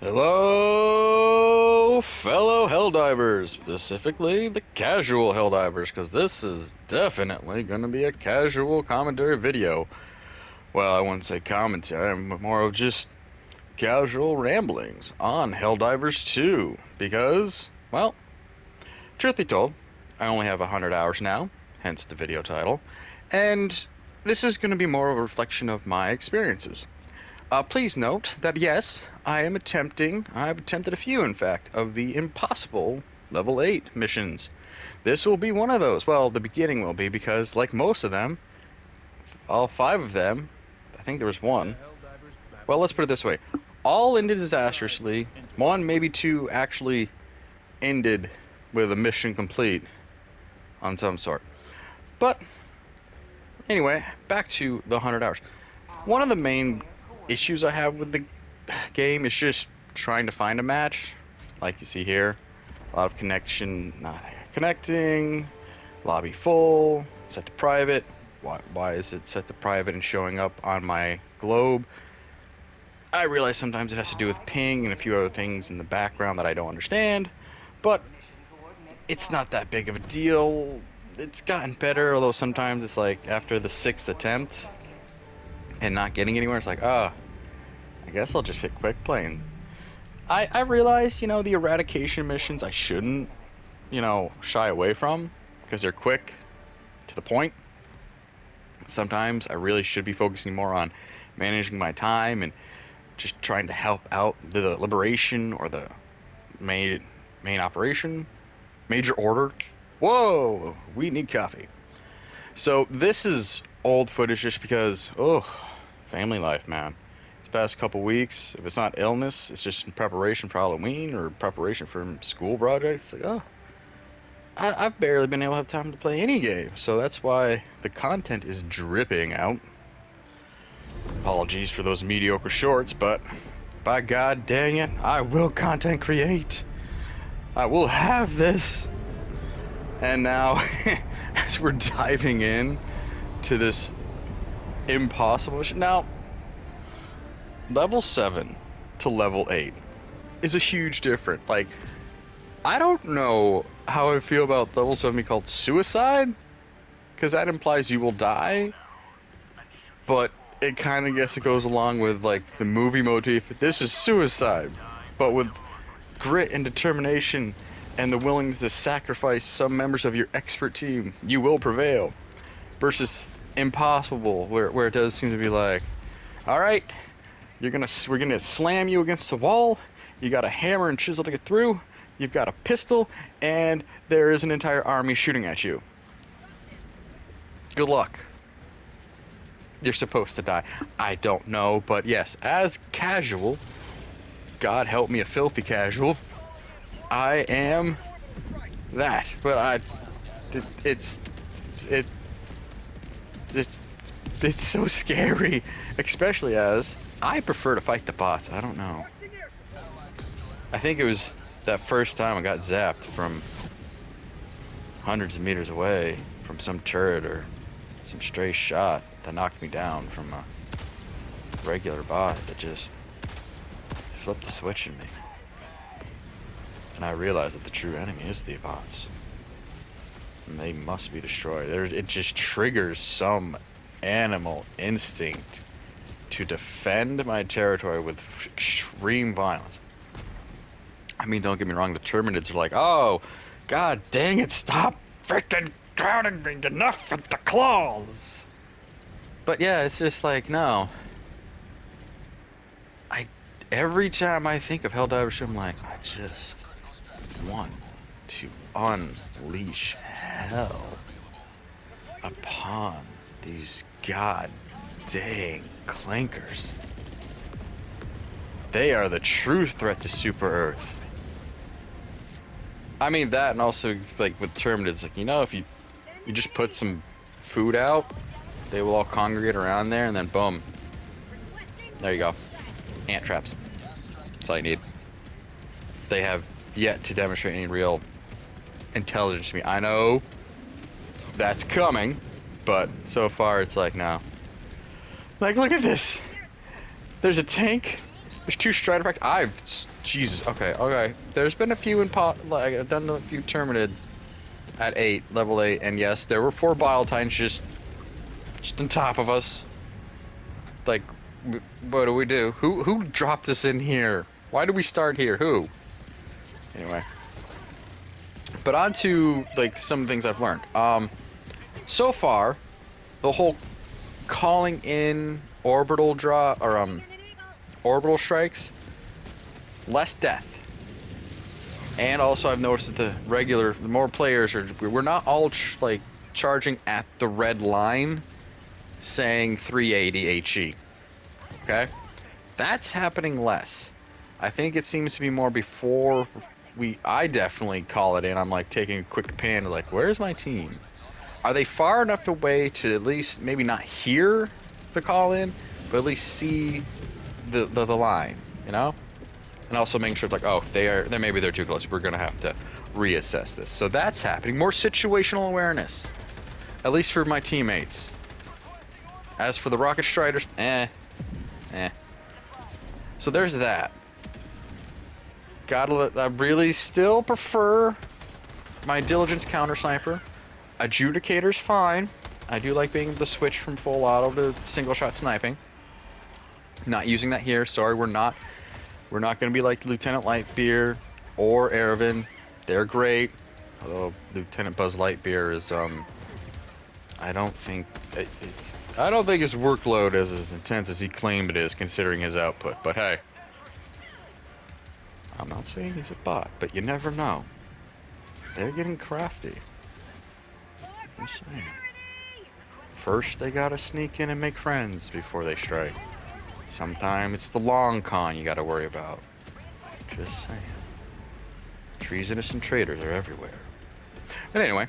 Hello, fellow Helldivers, specifically the casual Helldivers, because this is definitely going to be a casual commentary video. Well, I wouldn't say commentary, more of just casual ramblings on Helldivers 2, because, well, truth be told, I only have 100 hours now, hence the video title, and this is going to be more of a reflection of my experiences. Please note that yes, I've attempted a few in fact, of the impossible level 8 missions. This will be one of those. Well, the beginning will be, because like most of them, all 5 of them, I think there was one. Well, let's put it this way. All ended disastrously. 1, maybe 2 actually ended with a mission complete on some sort. But anyway, back to the 100 hours. One of the main issues I have with the game is just trying to find a match. Like you see here, a lot of connection not connecting, lobby full, set to private. Why is it set to private and showing up on my globe? I realize sometimes it has to do with ping and a few other things in the background that I don't understand, but it's not that big of a deal. It's gotten better, although sometimes it's like after the 6th attempt and not getting anywhere, it's like, I guess I'll just hit quick play. And I realize, the eradication missions I shouldn't, shy away from, because they're quick, to the point. Sometimes I really should be focusing more on managing my time and just trying to help out the liberation or the main operation, major order. Whoa, we need coffee. So this is old footage just because, family life, man. These past couple weeks, if it's not illness, it's just in preparation for Halloween or preparation for school projects. It's like, I've barely been able to have time to play any game. So that's why the content is dripping out. Apologies for those mediocre shorts, but by God dang it, I will content create. I will have this. And now, as we're diving in to this impossible mission. Now, level 7 to level 8 is a huge difference. Like, I don't know how I feel about level 7 being called suicide, because that implies you will die, but it kind of guess it goes along with like the movie motif. This is suicide, but with grit and determination and the willingness to sacrifice some members of your expert team, you will prevail. Versus impossible, where it does seem to be like, all right, we're gonna slam you against the wall. You got a hammer and chisel to get through. You've got a pistol, and there is an entire army shooting at you. Good luck. You're supposed to die. I don't know, but yes, as casual, God help me, a filthy casual, I am that. But it's so scary, especially as I prefer to fight the bots. I don't know. I think it was that first time I got zapped from hundreds of meters away from some turret or some stray shot that knocked me down from a regular bot that just flipped the switch in me. And I realized that the true enemy is the bots. And they must be destroyed. It just triggers some animal instinct to defend my territory with extreme violence. I mean, don't get me wrong, the Terminids are like, oh, god dang it, stop freaking crowding me, enough with the claws. But yeah, it's just like, no. Every time I think of Helldivers, I'm like, I just want to unleash hell upon these god dang clankers. They are the true threat to Super Earth. I mean that, and also like with Terminids, like, if you just put some food out, they will all congregate around there, and then boom, there you go, ant traps. That's all you need. They have yet to demonstrate any real intelligence to me. I know that's coming, but so far it's like, no. Like, look at this. There's a tank There's 2 Strider packs. Jesus. Okay, okay. There's been a few in like I've done a few Terminids at 8, level 8, and yes, there were 4 Bile Titans just on top of us. Like, what do we do? Who dropped us in here? Why did we start here? Who? Anyway. But on to, like, some things I've learned. So far, the whole calling in orbital draw, or, orbital strikes, less death. And also I've noticed that the more players we're not all, like, charging at the red line saying 380 HE. Okay? That's happening less. I think it seems to be more before I definitely call it in. I'm like taking a quick pan, like, where's my team? Are they far enough away to at least maybe not hear the call in, but at least see the line, you know? And also making sure it's like, oh, maybe they're too close. We're gonna have to reassess this. So that's happening. More situational awareness. At least for my teammates. As for the Rocket Striders, So there's that. I really still prefer my Diligence Counter Sniper. Adjudicator's fine. I do like being able to switch from full auto to single shot sniping. Not using that here. Sorry, we're not going to be like Lieutenant Lightbeer or Erevan. They're great. Although Lieutenant Buzz Lightbeer is I don't think his workload is as intense as he claimed it is, considering his output. But hey, I'm not saying he's a bot, but you never know. They're getting crafty. Just saying. First, they gotta sneak in and make friends before they strike. Sometimes it's the long con you gotta worry about. Just saying. Treasonous and traitors are everywhere. But anyway.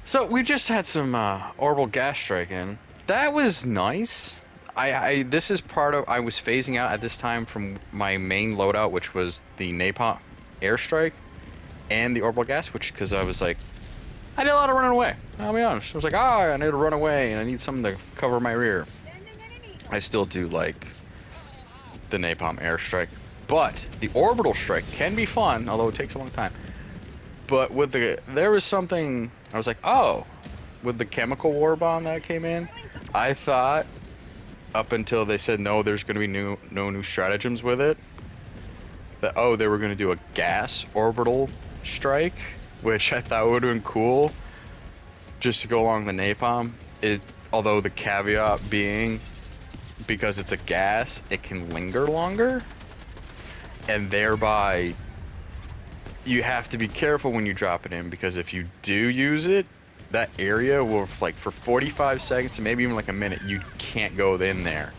So, we just had some orbital gas strike in. That was nice. This is part of... I was phasing out at this time from my main loadout, which was the napalm airstrike and the orbital gas, because I was like... I did a lot of running away. I'll be honest. I was like, I need to run away, and I need something to cover my rear. I still do like the napalm airstrike, but the orbital strike can be fun, although it takes a long time. But there was something I was like, oh, with the chemical war bomb that came in, I thought up until they said no, there's going to be no new stratagems with it. That they were going to do a gas orbital strike, which I thought would have been cool, just to go along the napalm. Although the caveat being, because it's a gas, it can linger longer, and thereby you have to be careful when you drop it in, because if you do use it, that area will, like, for 45 seconds to maybe even like a minute, you can't go in there.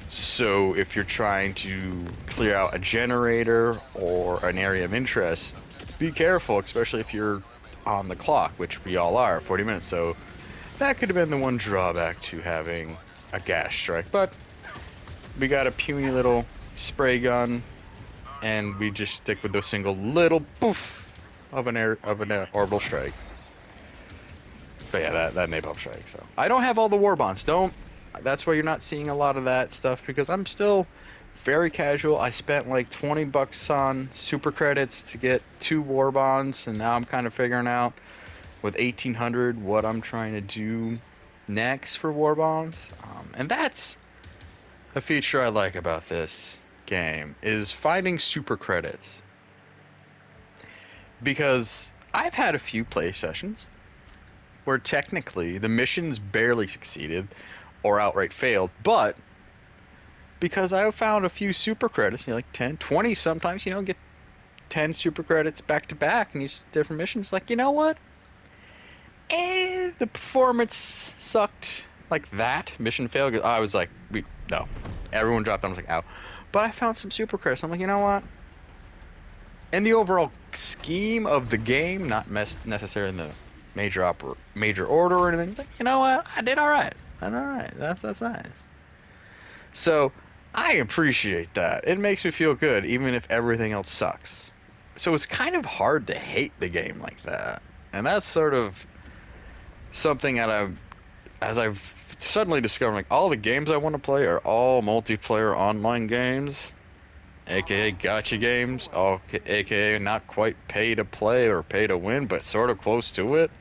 So if you're trying to clear out a generator or an area of interest, be careful, especially if you're on the clock, which we all are, 40 minutes. So that could have been the one drawback to having a gas strike, but we got a puny little spray gun, and we just stick with the single little poof of an orbital strike. But yeah, that napalm strike. So I don't have all the war bonds. That's why you're not seeing a lot of that stuff, because I'm still very casual. I spent like $20 on super credits to get 2 war bonds, and now I'm kind of figuring out with 1800 what I'm trying to do next for war bonds. And that's a feature I like about this game, is finding super credits. Because I've had a few play sessions where technically the missions barely succeeded or outright failed, but because I found a few super credits, like 10, 20 sometimes, get 10 super credits back to back and use different missions, like, you know what? The performance sucked. Like that mission failed. I was like, no. Everyone dropped down. I was like, ow. But I found some super credits. I'm like, you know what? In the overall scheme of the game, not necessarily in the major order or anything, like, you know what? I did all right. That's nice. So I appreciate that. It makes me feel good, even if everything else sucks. So it's kind of hard to hate the game like that, and that's sort of something that as I've suddenly discovered, like, all the games I want to play are all multiplayer online games, aka gotcha games, all aka not quite pay to play or pay to win, but sort of close to it.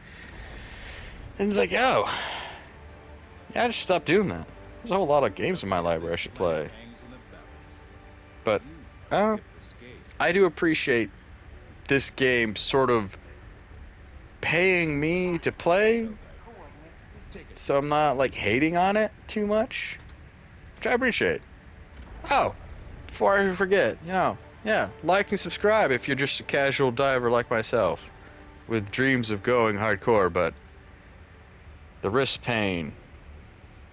And it's like, oh, yeah, I just stopped doing that. There's a whole lot of games in my library I should play. But I do appreciate this game sort of paying me to play, so I'm not like hating on it too much, which I appreciate. Oh, before I forget, yeah, like and subscribe if you're just a casual diver like myself, with dreams of going hardcore, but the risk, pain,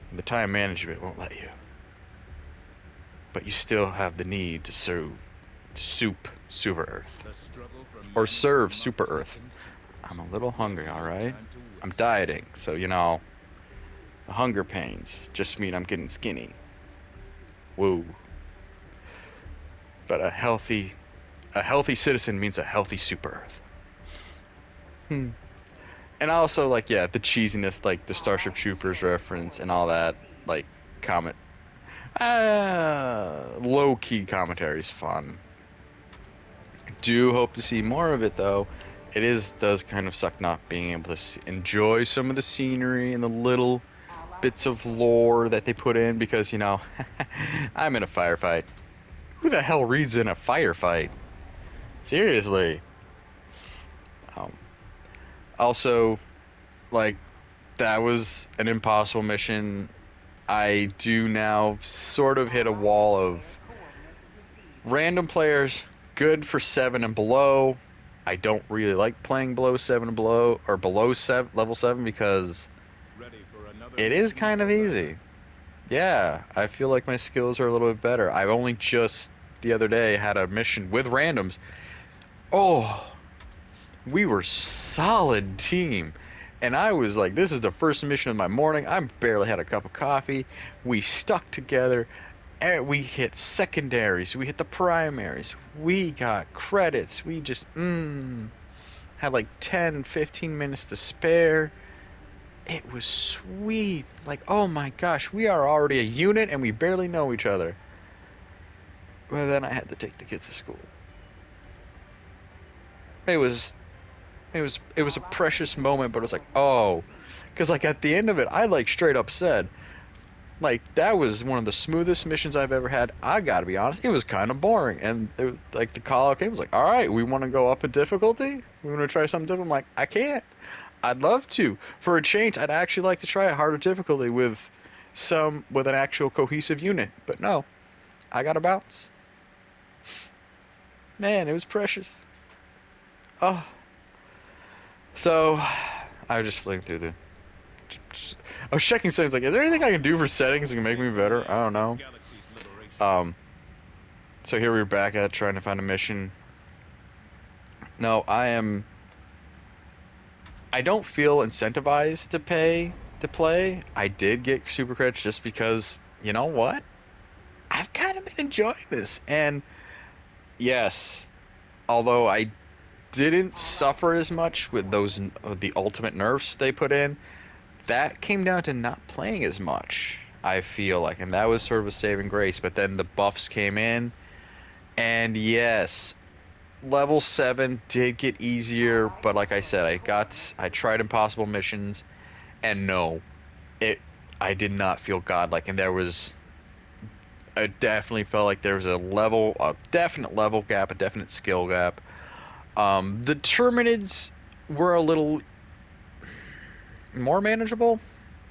and the time management won't let you. But you still have the need to serve Super Earth. Or serve Super Earth. I'm a little hungry, alright? I'm dieting, so the hunger pains just mean I'm getting skinny. Woo. But a healthy citizen means a healthy Super Earth. And also, like, yeah, the cheesiness, like the Starship Troopers reference and all that, like, comment. Low-key commentary is fun. I do hope to see more of it, though. It does kind of suck not being able to enjoy some of the scenery and the little bits of lore that they put in, because, I'm in a firefight. Who the hell reads in a firefight? Seriously. Also, like, that was an impossible mission. I do now sort of hit a wall of random players, good for 7 and below. I don't really like playing below 7 and below, or below level 7, because it is kind of easy. Yeah, I feel like my skills are a little bit better. I've only just, the other day, had a mission with randoms. Oh, we were solid team. And I was like, this is the first mission of my morning. I barely had a cup of coffee. We stuck together. And we hit secondaries. We hit the primaries. We got credits. We just, had like 10, 15 minutes to spare. It was sweet. Like, oh my gosh, we are already a unit and we barely know each other. But then I had to take the kids to school. It was a precious moment, but it was like, oh, because like at the end of it, I like straight up said, like, that was one of the smoothest missions I've ever had. I gotta be honest, it was kind of boring, and it was, like, the call out came, was like, all right, we want to go up in difficulty. We want to try something different. I'm like, I can't. I'd love to. For a change, I'd actually like to try a harder difficulty with an actual cohesive unit, but no, I gotta bounce. Man, it was precious. Oh. So, I was just flipping through I was checking settings, like, is there anything I can do for settings that can make me better? I don't know. So here we're back at trying to find a mission. No, I don't feel incentivized to play. I did get super credits just because, you know what? I've kind of been enjoying this. And, yes, although I didn't suffer as much with the ultimate nerfs they put in, that came down to not playing as much, I feel like, and that was sort of a saving grace. But then the buffs came in, and yes, level 7 did get easier, but like I said, I tried impossible missions, and no, I did not feel godlike, and I definitely felt like there was a definite level gap, a definite skill gap. The Terminids were a little more manageable,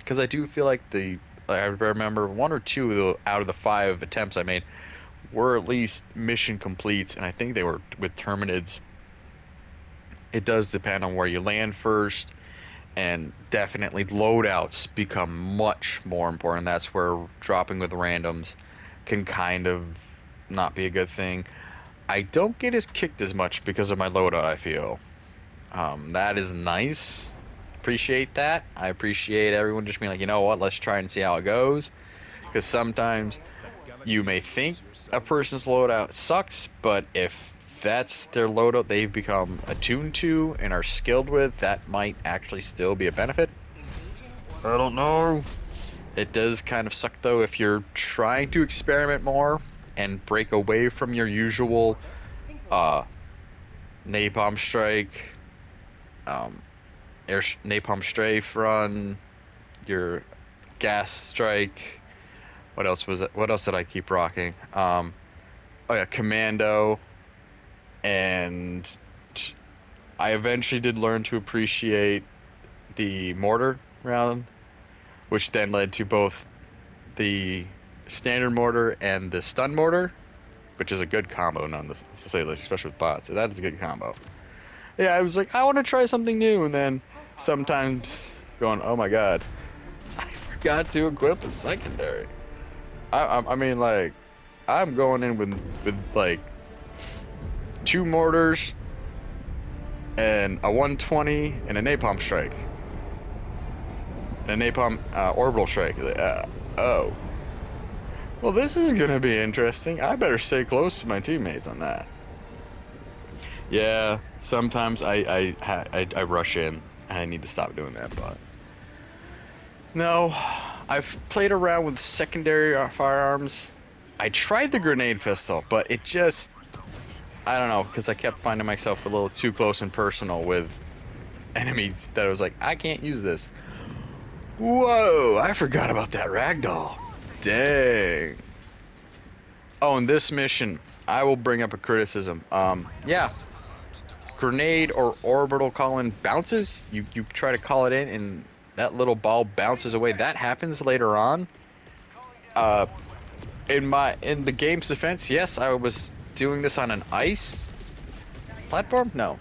because I do feel like I remember 1 or 2 out of the 5 attempts I made were at least mission completes, and I think they were with Terminids. It does depend on where you land first, and definitely loadouts become much more important. That's where dropping with randoms can kind of not be a good thing. I don't get as kicked as much because of my loadout, I feel. That is nice. Appreciate that. I appreciate everyone just being like, you know what, let's try and see how it goes. Because sometimes you may think a person's loadout sucks, but if that's their loadout they've become attuned to and are skilled with, that might actually still be a benefit. I don't know. It does kind of suck though if you're trying to experiment more and break away from your usual uh, napalm strike, um, napalm strafe run, your gas strike. What else was it? What else did I keep rocking? Oh yeah, commando, and I eventually did learn to appreciate the mortar round, which then led to both the standard mortar and the stun mortar, which is a good combo, none to say least, especially with bots. That is a good combo. Yeah, I was like, I want to try something new, and then sometimes going, oh my god, I forgot to equip a secondary. I mean, like, I'm going in with like 2 mortars and a 120 and a napalm strike, and a napalm orbital strike. Oh, well, this is gonna be interesting. I better stay close to my teammates on that. Yeah, sometimes I rush in and I need to stop doing that, but no, I've played around with secondary firearms. I tried the grenade pistol, but it just, I don't know, because I kept finding myself a little too close and personal with enemies that I was like, I can't use this. Whoa, I forgot about that ragdoll. Dang. Oh, in this mission, I will bring up a criticism. Yeah, grenade or orbital call-in bounces. You try to call it in, and that little ball bounces away. That happens later on. Uh, in the game's defense, yes, I was doing this on an ice platform. No,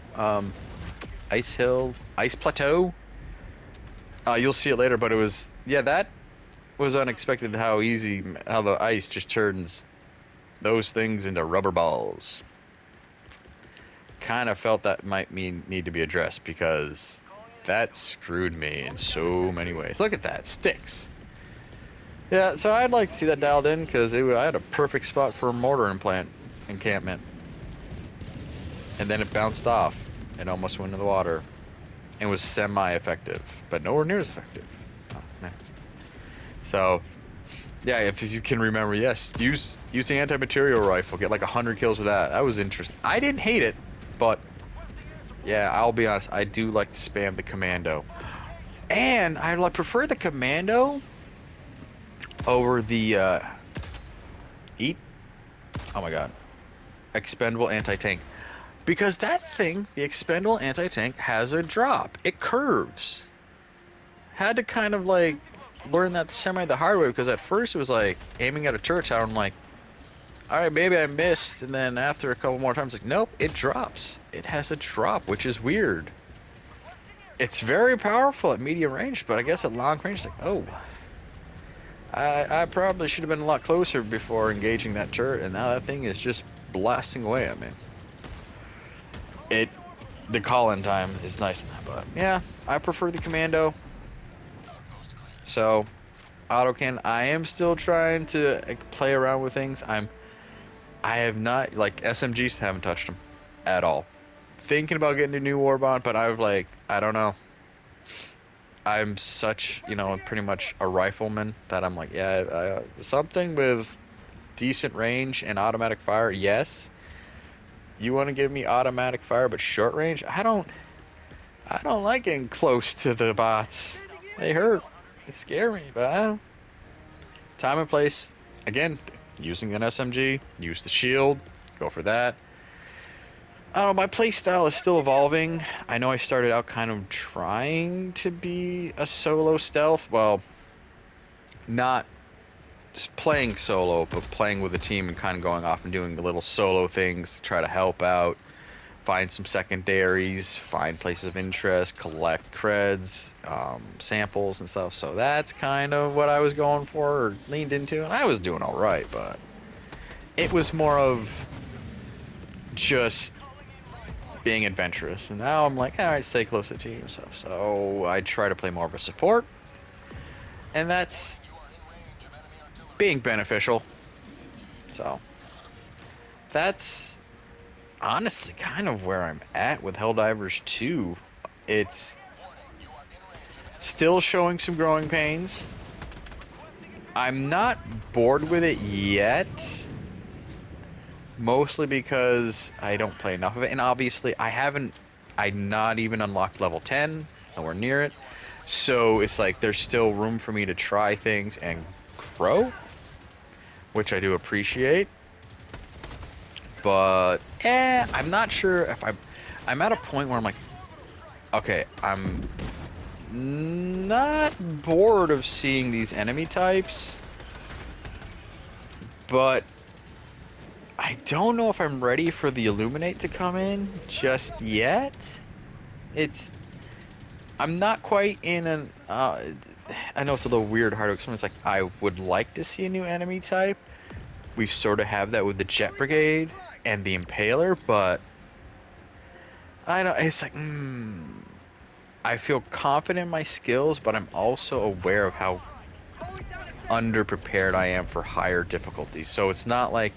ice hill, ice plateau. You'll see it later, but it was, yeah, that was unexpected. How the ice just turns those things into rubber balls. Kind of felt that might need to be addressed because that screwed me in so many ways. Look at that, sticks. Yeah, so I'd like to see that dialed in because I had a perfect spot for a mortar encampment, and then it bounced off and almost went into the water, and was semi-effective, but nowhere near as effective. Oh, man. So, yeah, if you can remember, yes, use the anti-material rifle, get like 100 kills with that. That was interesting. I didn't hate it, but yeah, I'll be honest, I do like to spam the commando, and I prefer the commando over the eat. Oh my god, expendable anti-tank, because that thing, the expendable anti-tank, has a drop. It curves. Had to kind of like learn that the hard way, because at first it was like aiming at a turret tower. I'm like, all right, maybe I missed, and then after a couple more times, like, nope, it drops. It has a drop, which is weird. It's very powerful at medium range, but I guess at long range, it's like, oh, I probably should have been a lot closer before engaging that turret, and now that thing is just blasting away at me. The call-in time is nice in that, but yeah, I prefer the commando. So, autocannon, I am still trying to play around with things. I have not, like, SMGs, haven't touched them at all. Thinking about getting a new Warbond, but I don't know. I'm such, pretty much a rifleman that I'm like, yeah, something with decent range and automatic fire, yes. You want to give me automatic fire but short range? I don't like getting close to the bots. They hurt. They scare me, but time and place. Again, using an SMG, use the shield, go for that. I don't know, my playstyle is still evolving. I know I started out kind of trying to be a solo stealth. Well, not just playing solo, but playing with a team and kind of going off and doing the little solo things to try to help out, find some secondaries, find places of interest, collect creds, samples and stuff. So that's kind of what I was going for, or leaned into, and I was doing all right, but it was more of just being adventurous. And now I'm like, all right, stay close to team and stuff. So I try to play more of a support, and that's being beneficial. So that's honestly kind of where I'm at with Helldivers 2. It's Still showing some growing pains. I'm not bored with it yet. Mostly because I don't play enough of it. And obviously, I'm not even unlocked level 10. Nowhere near it. So it's like there's still room for me to try things and grow. Which I do appreciate. But, I'm not sure if I'm at a point where I'm like, okay, I'm not bored of seeing these enemy types, but I don't know if I'm ready for the Illuminate to come in just yet. I'm not quite in an, I know it's a little weird, hard to explain. It's like, I would like to see a new enemy type. We sort of have that with the Jet Brigade and the Impaler, but I don't, it's like, I feel confident in my skills, but I'm also aware of how underprepared I am for higher difficulties. So it's not like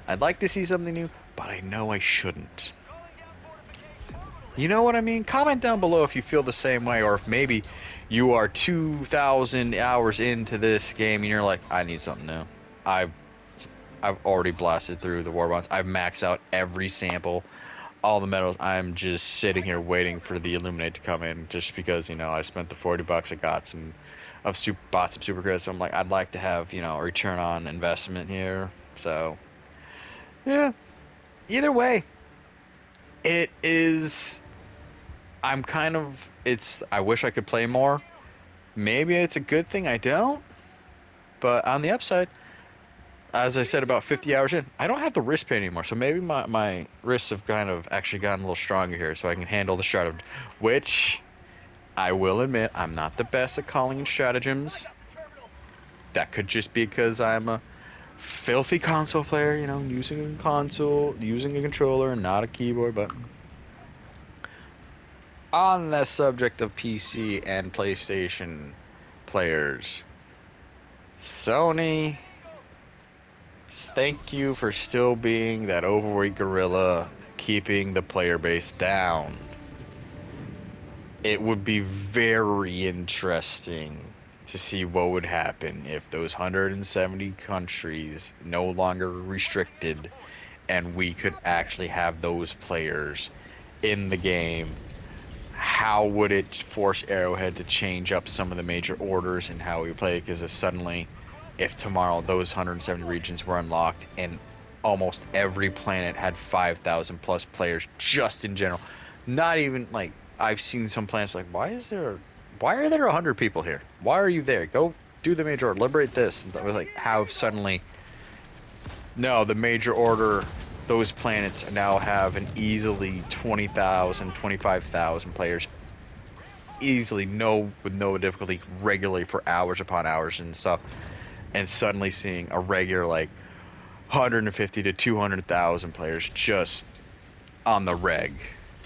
I'd like to see something new, but I know I shouldn't. You know what I mean? Comment down below if you feel the same way, or if maybe you are 2,000 hours into this game and you're like, I need something new. I've already blasted through the war bonds. I've maxed out every sample, all the medals. I'm just sitting here waiting for the Illuminate to come in, just because, you know, I spent the $40. I got some, bought some super credits. So I'm like, I'd like to have, you know, a return on investment here. So yeah, either way, it is. I'm kind of. I wish I could play more. Maybe it's a good thing I don't. But on the upside, as I said, about 50 hours in, I don't have the wrist pain anymore. So maybe my wrists have kind of actually gotten a little stronger here, so I can handle the stratagem. Which, I will admit, I'm not the best at calling in stratagems. That could just be because I'm a filthy console player, you know, using a console, using a controller, and not a keyboard. But on the subject of PC and PlayStation players, Sony, thank you for still being that overweight gorilla, keeping the player base down. It would be very interesting to see what would happen if those 170 countries no longer restricted and we could actually have those players in the game. How would it force Arrowhead to change up some of the major orders and how we play? Because suddenly, if tomorrow those 170 regions were unlocked and almost every planet had 5,000 plus players just in general, not even like, I've seen some planets like, why are there 100 people here? Why are you there? Go do the major order, liberate this. And like, how suddenly, no, the major order, those planets now have an easily 20,000, 25,000 players easily, with no difficulty, regularly for hours upon hours and stuff. And suddenly seeing a regular like 150 to 200,000 players just on the reg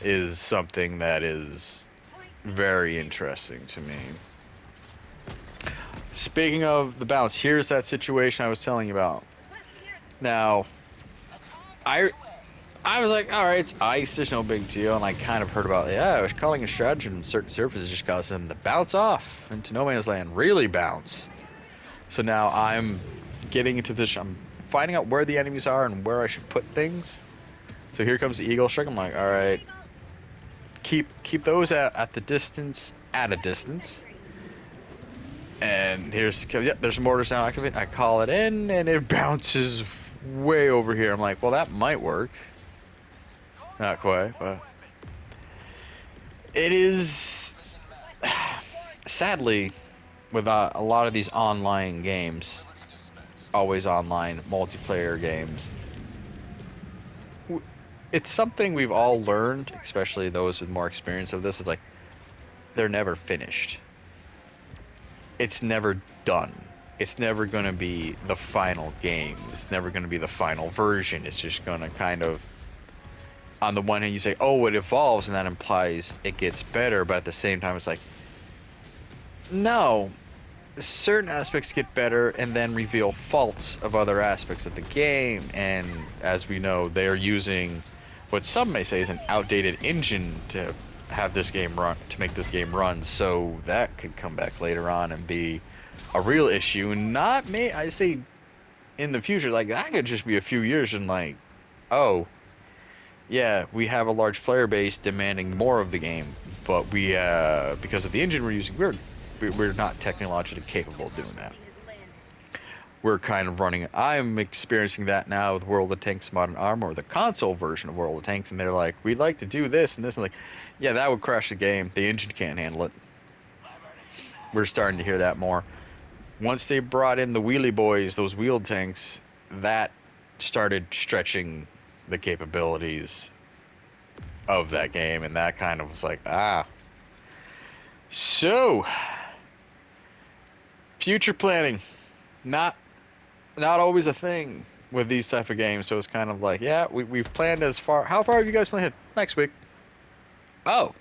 is something that is very interesting to me. Speaking of the balance, here's that situation I was telling you about. Now, I was like, all right, it's ice, there's no big deal, and I kind of heard about, I was calling a strategy on certain surfaces just causes them to bounce off into no man's land, really bounce. So now I'm getting into this, I'm finding out where the enemies are and where I should put things. So here comes the Eagle Strike. I'm like, all right, keep those at the distance, at a distance. And there's mortars now activate. I call it in, and it bounces way over here. I'm like, well, that might work. Not quite, but it is. Sadly, with a lot of these online games, always online multiplayer games, it's something we've all learned, especially those with more experience of this, is like, they're never finished. It's never done. It's never going to be the final game. It's never going to be the final version. It's just going to kind of, on the one hand, you say, oh, it evolves, and that implies it gets better, but at the same time, it's like, no, certain aspects get better and then reveal faults of other aspects of the game. And as we know, they are using what some may say is an outdated engine to have this game run, to make this game run, so that could come back later on and be a real issue. Not me. I say in the future, like that could just be a few years and like, oh, yeah, we have a large player base demanding more of the game, but we because of the engine we're using, we're not technologically capable of doing that. We're kind of running. I'm experiencing that now with World of Tanks Modern Armor, the console version of World of Tanks, and they're like, we'd like to do this and this, and like, yeah, that would crash the game. The engine can't handle it. We're starting to hear that more. Once they brought in the wheelie boys, those wheeled tanks, that started stretching the capabilities of that game, and that kind of was like, ah. So, future planning, not always a thing with these type of games. So it's kind of like, yeah, we've planned as far. How far have you guys planned? Next week. Oh,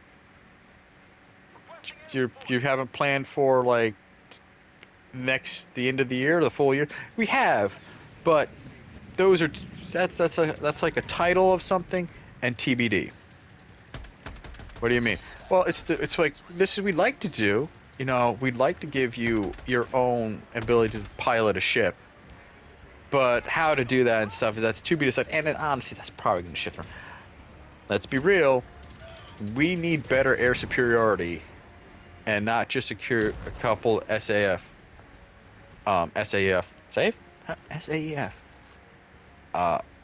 you haven't planned for like the end of the year, the full year. We have, but those are that's like a title of something and TBD. What do you mean? Well, it's like this is we'd like to do. You know, we'd like to give you your own ability to pilot a ship, but how to do that and stuff, that's to be decided. And then, honestly, that's probably going to shift from. Let's be real. We need better air superiority, and not just a couple SAF. SAF. Save? SAEF.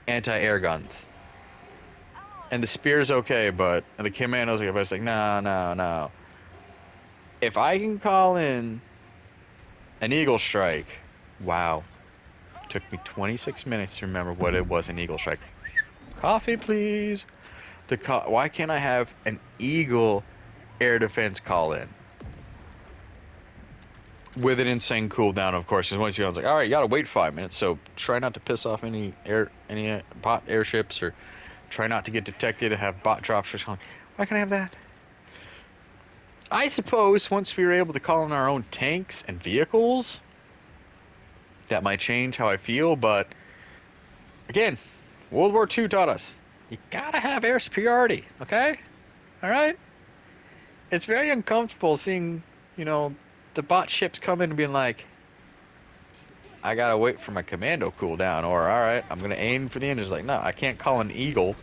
Anti-air guns. And the spear's okay, but and the commando's okay, but it's like, no. If I can call in an Eagle Strike, wow. Took me 26 minutes to remember what it was, an Eagle Strike. Coffee, please. Why can't I have an Eagle air defense call in? With an insane cooldown, of course. Because once you're on, it's like, all right, you gotta wait 5 minutes. So try not to piss off any bot airships, or try not to get detected and have bot drops or something. Why can't I have that? I suppose once we were able to call in our own tanks and vehicles, that might change how I feel. But again, World War II taught us you gotta have air superiority. Okay, all right. It's very uncomfortable seeing, you know, the bot ships come in and being like, I gotta wait for my commando cooldown, or all right, I'm gonna aim for the engines. Like, no, I can't call an Eagle,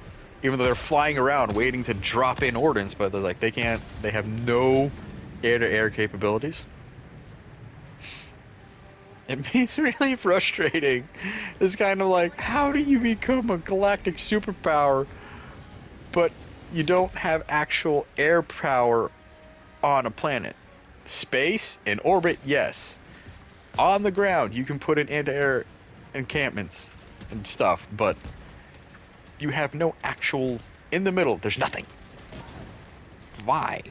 even though they're flying around waiting to drop in ordnance. But they're like, they can't. They have no air-to-air capabilities. It makes me really frustrating. It's kind of like, how do you become a galactic superpower, but you don't have actual air power on a planet? Space, in orbit, yes. On the ground, you can put in anti-air encampments and stuff, but you have no actual... In the middle, there's nothing. Why?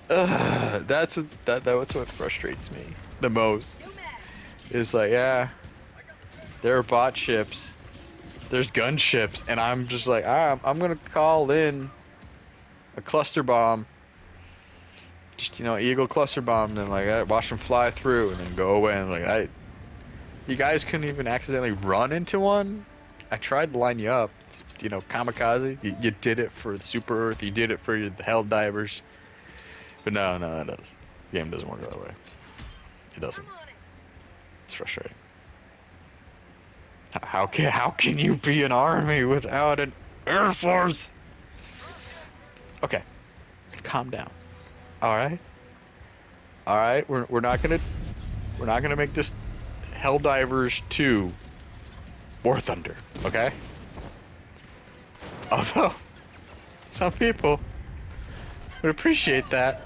That's what frustrates me the most. It's like, yeah, there are bot ships, there's gunships, and I'm just like, I'm gonna call in a cluster bomb. Just, you know, Eagle cluster bomb, and like I watch them fly through and then go away. And like, you guys couldn't even accidentally run into one. I tried to line you up, you know, kamikaze. You did it for the Super Earth. You did it for the Helldivers. But no, that does. The game doesn't work that way. It doesn't. It's frustrating. How can you be an army without an air force? Okay, calm down. All right. We're not gonna make this Helldivers 2 War Thunder. Okay. Although some people would appreciate that.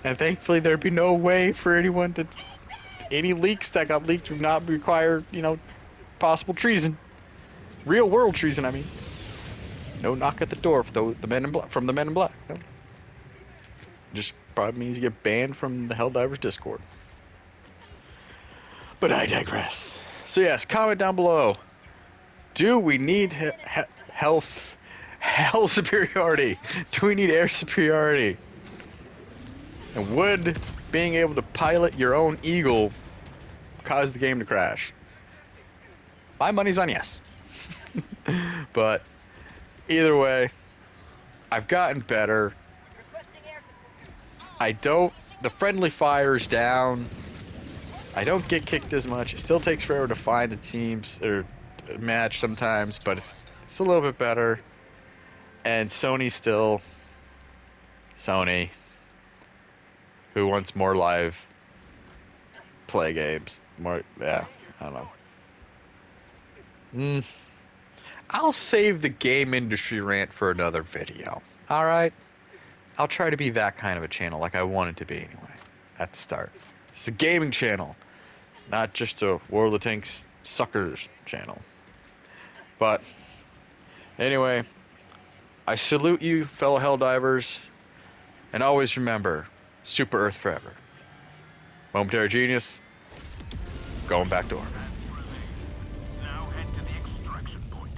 And thankfully, there'd be no way for anyone to... Any leaks that got leaked would not require, you know, possible treason. Real world treason, I mean. No knock at the door for the Men in Black, from the Men in Black. No. Just probably means you get banned from the Helldivers Discord. But I digress. So yes, comment down below. Do we need hell superiority? Do we need air superiority? And would being able to pilot your own Eagle cause the game to crash? My money's on yes. But either way, I've gotten better. I don't. The friendly fire is down. I don't get kicked as much. It still takes forever to find a teams or a match sometimes, but it's a little bit better. And Sony still Sony, who wants more live play games. More, yeah, I don't know. I'll save the game industry rant for another video. All right, I'll try to be that kind of a channel, like I wanted to be anyway at the start. It's a gaming channel, not just a World of Tanks suckers channel. But anyway, I salute you, fellow Helldivers, and always remember, Super Earth forever. Momentary genius, going back to orbit. Now head to the extraction point.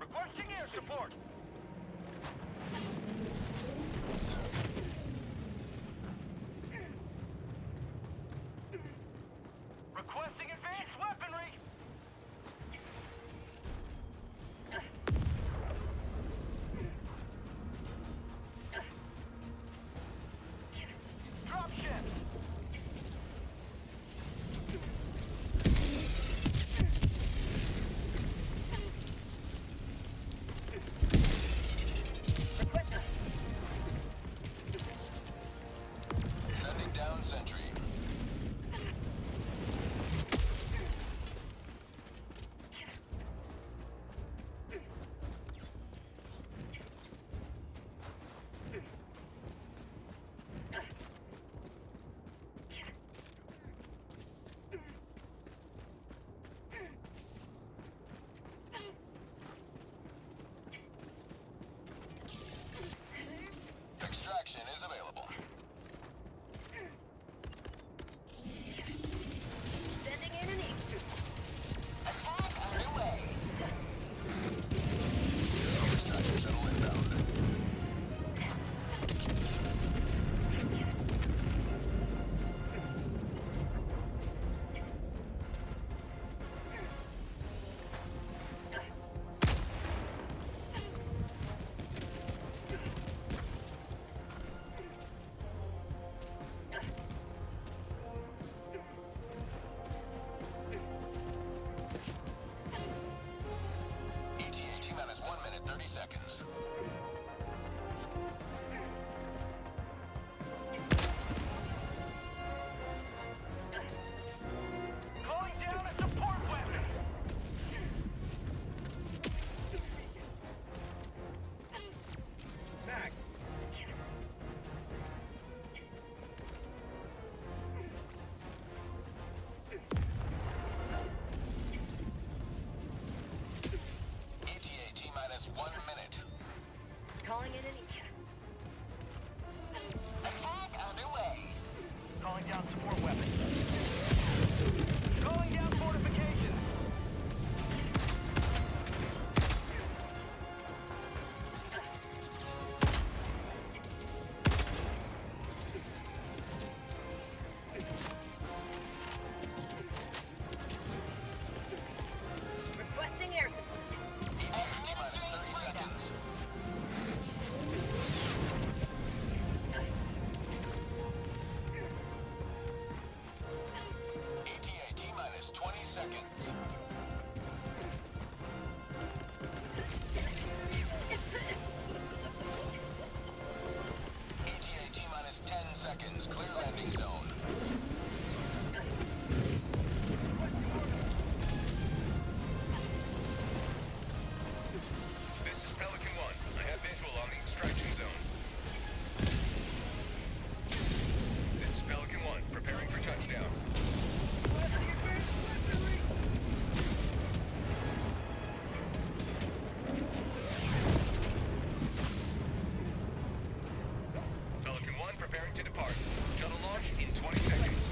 Requesting air support. Requesting advanced weaponry. Drop ships. Sending down sentry. Extraction is available. Sending in an easter. Attack underway. Extraction shuttle inbound. ETA T-minus 1 minute 30 seconds. Calling down a support weapon. Back. ETA T-minus 1 minute. Calling in an easter. Attack underway. Calling down support weapon. Calling down fortifications. Requesting air support. ETA T-minus 30 seconds. to depart. Shuttle launch in 20 seconds.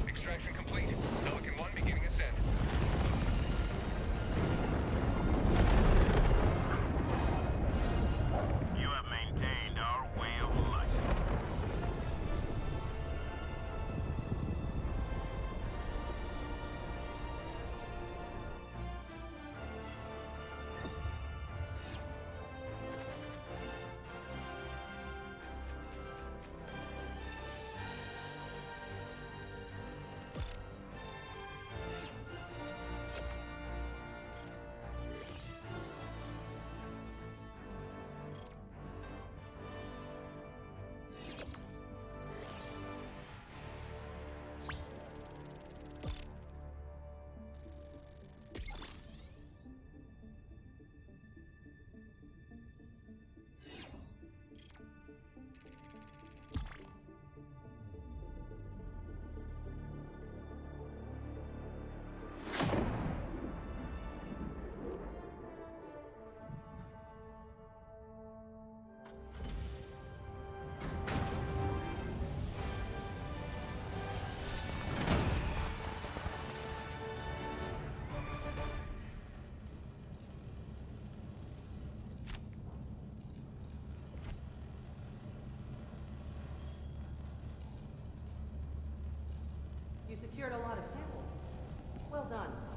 Extraction complete. Pelican 1 beginning ascent. You have maintained our way of life. You secured a lot of samples. Well done.